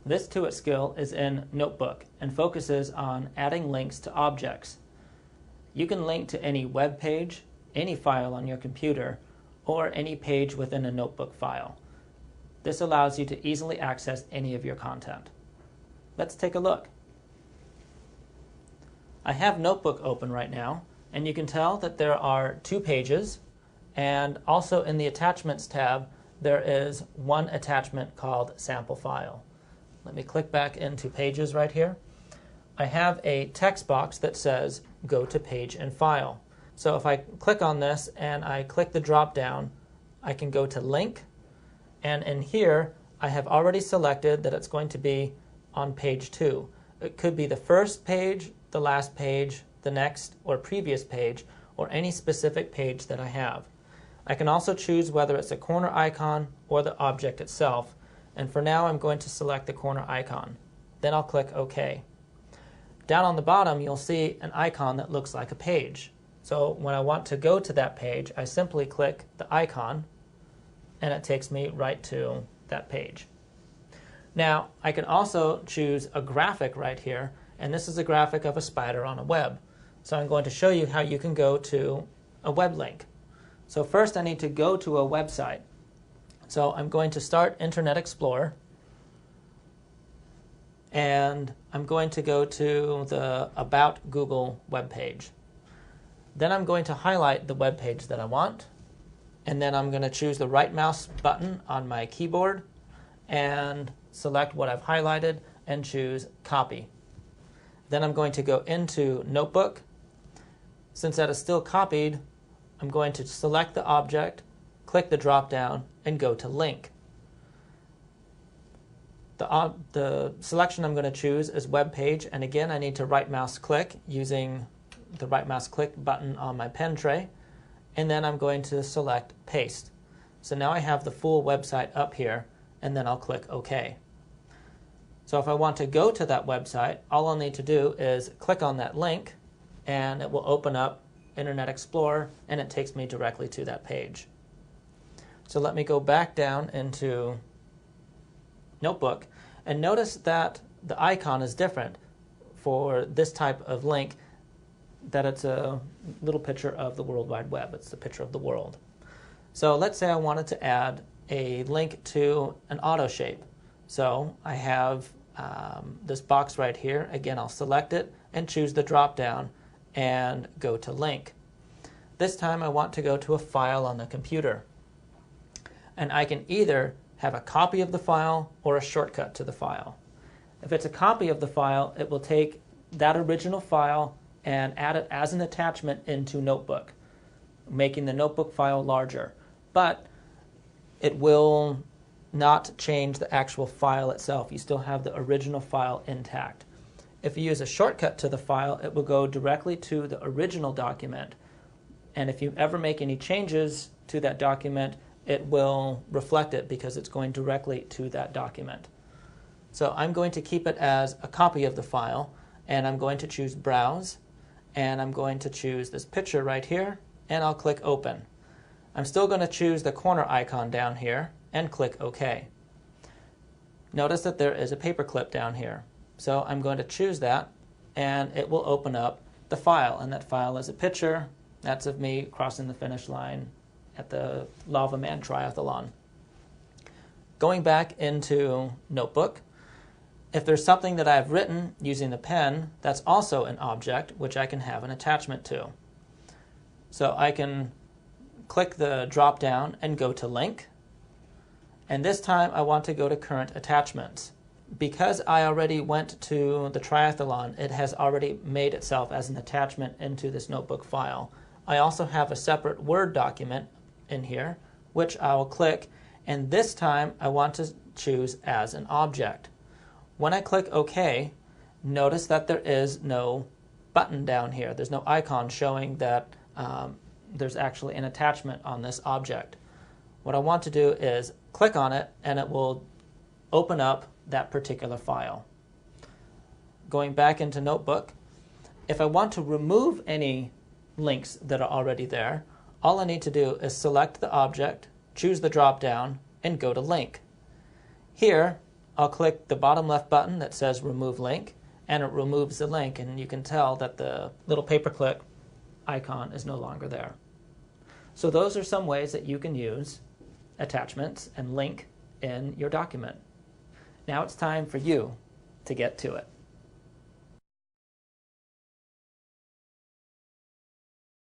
This To It skill is in Notebook and focuses on adding links to objects. You can link to any web page, any file on your computer, or any page within a Notebook file. This allows you to easily access any of your content. Let's take a look. I have Notebook open right now, and you can tell that there are 2 pages, and also in the Attachments tab, there is one attachment called Sample File. Let me click back into Pages right here. I have a text box that says Go to Page and File. So if I click on this and I click the drop down, I can go to Link, and in here I have already selected that it's going to be on page 2. It could be the first page, the last page, the next or previous page, or any specific page that I have. I can also choose whether it's a corner icon or the object itself, and for now I'm going to select the corner icon. Then I'll click OK. Down on the bottom you'll see an icon that looks like a page. So when I want to go to that page, I simply click the icon and it takes me right to that page. Now I can also choose a graphic right here, and this is a graphic of a spider on a web. So I'm going to show you how you can go to a web link. So first I need to go to a website. So I'm going to start Internet Explorer, and I'm going to go to the About Google web page. Then I'm going to highlight the web page that I want, and then I'm going to choose the right mouse button on my keyboard and select what I've highlighted and choose Copy. Then I'm going to go into Notebook. Since that is still copied, I'm going to select the object, click the drop down, and go to Link. The selection I'm going to choose is Web Page, and again I need to right mouse click using the right mouse click button on my pen tray, and then I'm going to select Paste. So now I have the full website up here, and then I'll click OK. So if I want to go to that website, all I'll need to do is click on that link, and it will open up Internet Explorer, and it takes me directly to that page. So let me go back down into Notebook, and notice that the icon is different for this type of link, that it's a little picture of the World Wide Web. It's the picture of the world. So let's say I wanted to add a link to an auto shape. So I have this box right here. Again, I'll select it and choose the drop down and go to Link. This time I want to go to a file on the computer. And I can either have a copy of the file or a shortcut to the file. If it's a copy of the file, it will take that original file and add it as an attachment into Notebook, making the Notebook file larger. But it will not change the actual file itself. You still have the original file intact. If you use a shortcut to the file, it will go directly to the original document. And if you ever make any changes to that document, it will reflect it because it's going directly to that document. So I'm going to keep it as a copy of the file, and I'm going to choose Browse, and I'm going to choose this picture right here, and I'll click Open. I'm still going to choose the corner icon down here and click OK. Notice that there is a paperclip down here. So I'm going to choose that, and it will open up the file, and that file is a picture. That's of me crossing the finish line at the Lava Man Triathlon. Going back into Notebook, if there's something that I've written using the pen, that's also an object which I can have an attachment to. So I can click the drop down and go to Link, and this time I want to go to Current Attachments. Because I already went to the triathlon, it has already made itself as an attachment into this Notebook file. I also have a separate Word document in here, which I will click, and this time I want to choose as an object. When I click OK, notice that there is no button down here. There's no icon showing that there's actually an attachment on this object. What I want to do is click on it, and it will open up that particular file. Going back into Notebook, if I want to remove any links that are already there, all I need to do is select the object, choose the drop down, and go to Link. Here, I'll click the bottom left button that says Remove Link, and it removes the link, and you can tell that the little paperclip icon is no longer there. So those are some ways that you can use attachments and link in your document. Now it's time for you to get to it.